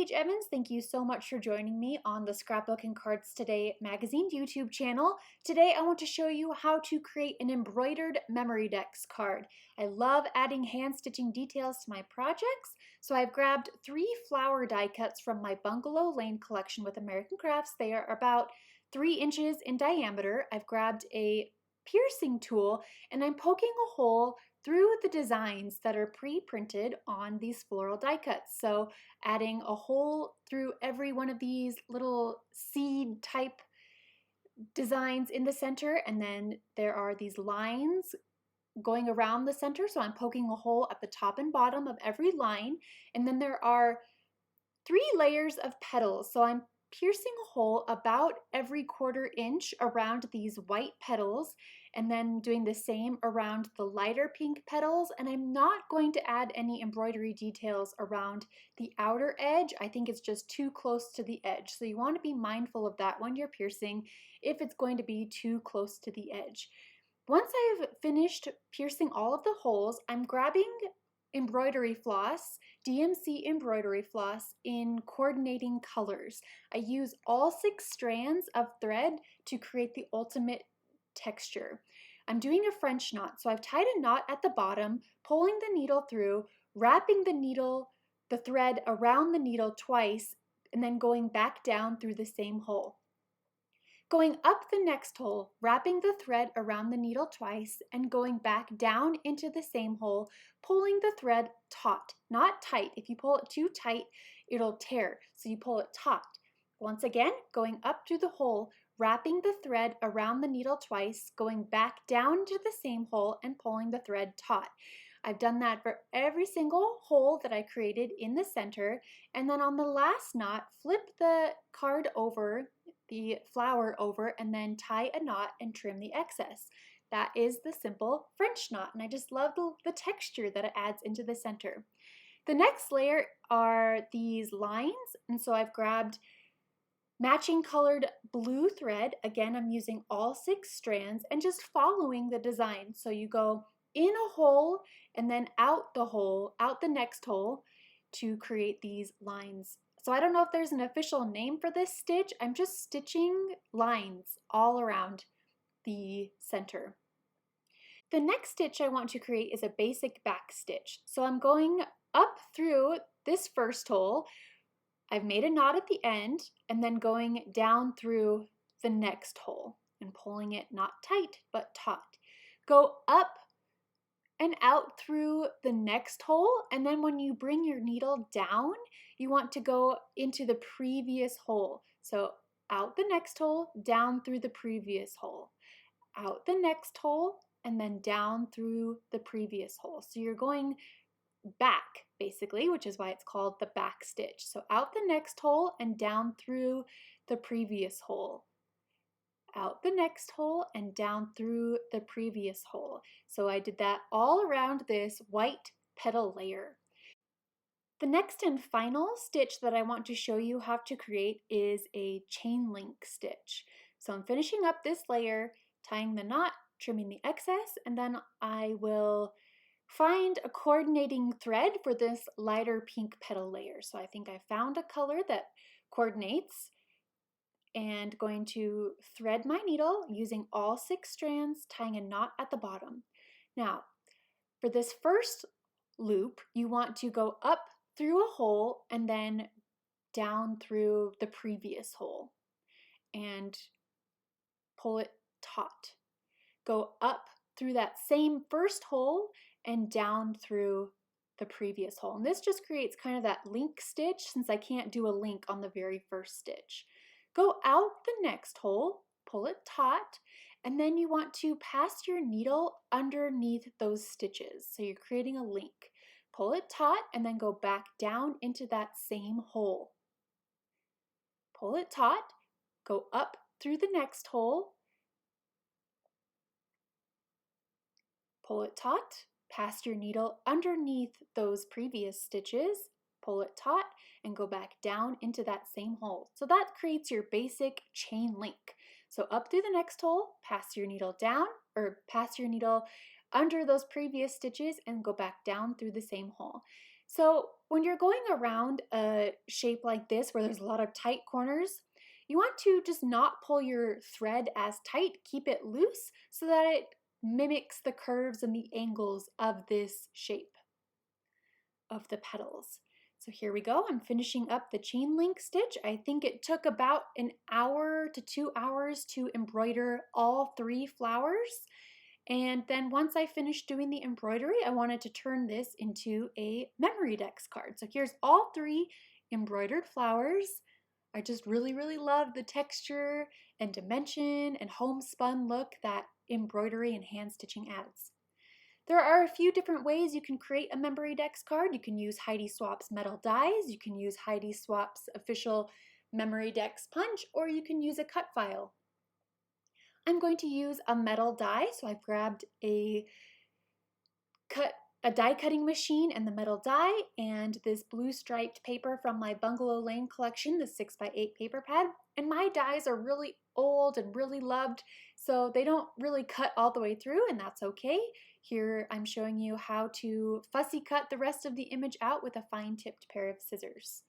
Paige Evans. Thank you so much for joining me on the Scrapbook and Cards Today magazine YouTube channel. Today I want to show you how to create an embroidered MemoryDex card. I love adding hand stitching details to my projects, so I've grabbed 3 flower die cuts from my Bungalow Lane collection with American Crafts. They are about 3 inches in diameter. I've grabbed a piercing tool and I'm poking a hole through the designs that are pre-printed on these floral die cuts. So adding a hole through every one of these little seed type designs in the center, and then there are these lines going around the center, so I'm poking a hole at the top and bottom of every line, and then there are 3 layers of petals, so I'm piercing a hole about every 1/4 inch around these white petals, and then doing the same around the lighter pink petals. And I'm not going to add any embroidery details around the outer edge. I think it's just too close to the edge, so you want to be mindful of that when you're piercing if it's going to be too close to the edge. Once I've finished piercing all of the holes, I'm grabbing embroidery floss, DMC embroidery floss, in coordinating colors. I use all 6 strands of thread to create the ultimate texture. I'm doing a French knot, so I've tied a knot at the bottom, pulling the needle through, wrapping the thread around the needle twice, and then going back down through the same hole. Going up the next hole, wrapping the thread around the needle twice, and going back down into the same hole, pulling the thread taut, not tight. If you pull it too tight, it'll tear, so you pull it taut. Once again, going up through the hole, wrapping the thread around the needle twice, going back down to the same hole, and pulling the thread taut. I've done that for every single hole that I created in the center, and then on the last knot, flip the card over, the flower over, and then tie a knot and trim the excess. That is the simple French knot, and I just love the texture that it adds into the center. The next layer are these lines, and so I've grabbed matching colored blue thread. Again, I'm using all 6 strands and just following the design. So you go in a hole and then out the next hole to create these lines. So I don't know if there's an official name for this stitch. I'm just stitching lines all around the center. The next stitch I want to create is a basic back stitch. So I'm going up through this first hole. I've made a knot at the end, and then going down through the next hole and pulling it not tight but taut. Go up and out through the next hole, and then when you bring your needle down, you want to go into the previous hole. So out the next hole, down through the previous hole, out the next hole, and then down through the previous hole. So you're going back basically, which is why it's called the back stitch. So out the next hole and down through the previous hole, out the next hole and down through the previous hole. So I did that all around this white petal layer. The next and final stitch that I want to show you how to create is a chain link stitch. So I'm finishing up this layer, tying the knot, trimming the excess, and then I will find a coordinating thread for this lighter pink petal layer. So I think I found a color that coordinates, and going to thread my needle using all 6 strands, tying a knot at the bottom. Now, for this first loop, you want to go up through a hole and then down through the previous hole and pull it taut. Go up through that same first hole and down through the previous hole. And this just creates kind of that link stitch, since I can't do a link on the very first stitch. Go out the next hole, pull it taut, and then you want to pass your needle underneath those stitches. So you're creating a link. Pull it taut and then go back down into that same hole. Pull it taut, go up through the next hole, pull it taut, pass your needle underneath those previous stitches, pull it taut, and go back down into that same hole. So that creates your basic chain link. So up through the next hole, pass your needle down, or pass your needle under those previous stitches and go back down through the same hole. So when you're going around a shape like this where there's a lot of tight corners, you want to just not pull your thread as tight, keep it loose so that it mimics the curves and the angles of this shape of the petals. So here we go, I'm finishing up the chain link stitch. I think it took about an hour to 2 hours to embroider all 3 flowers. And then once I finished doing the embroidery, I wanted to turn this into a MemoryDex card. So here's all 3 embroidered flowers. I just really love the texture and dimension and homespun look that embroidery and hand stitching adds. There are a few different ways you can create a MemoryDex card. You can use Heidi Swap's metal dies, you can use Heidi Swap's official MemoryDex punch, or you can use a cut file. I'm going to use a metal die, so I've grabbed a die cutting machine and the metal die and this blue striped paper from my Bungalow Lane collection, the 6x8 paper pad. And my dies are really old and really loved, so they don't really cut all the way through, and that's okay. Here I'm showing you how to fussy cut the rest of the image out with a fine tipped pair of scissors.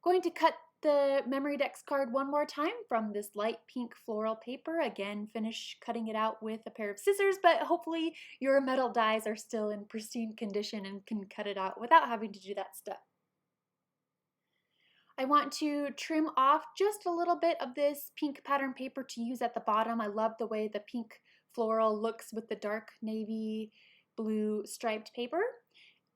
Going to cut the MemoryDex card one more time from this light pink floral paper. Again, finish cutting it out with a pair of scissors, but hopefully your metal dies are still in pristine condition and can cut it out without having to do that step. I want to trim off just a little bit of this pink pattern paper to use at the bottom. I love the way the pink floral looks with the dark navy blue striped paper.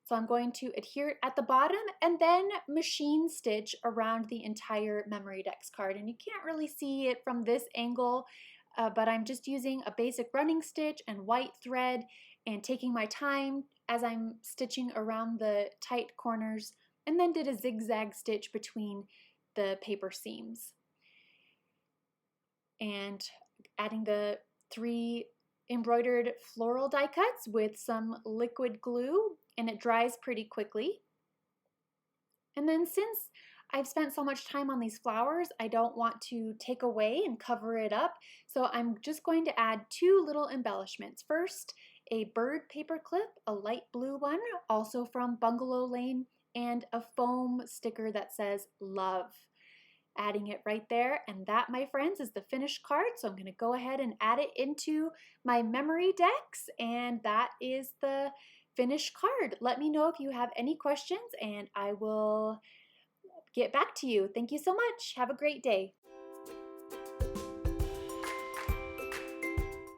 So I'm going to adhere it at the bottom and then machine stitch around the entire MemoryDex card. And you can't really see it from this angle, but I'm just using a basic running stitch and white thread and taking my time as I'm stitching around the tight corners, and then did a zigzag stitch between the paper seams. And adding the 3 embroidered floral die cuts with some liquid glue, and it dries pretty quickly. And then since I've spent so much time on these flowers, I don't want to take away and cover it up, so I'm just going to add 2 little embellishments. First, a bird paper clip, a light blue one, also from Bungalow Lane, and a foam sticker that says love. Adding it right there, and that, my friends, is the finished card. So I'm going to go ahead and add it into my MemoryDex, and that is the finished card. Let me know if you have any questions and I will get back to you. Thank you so much. Have a great day.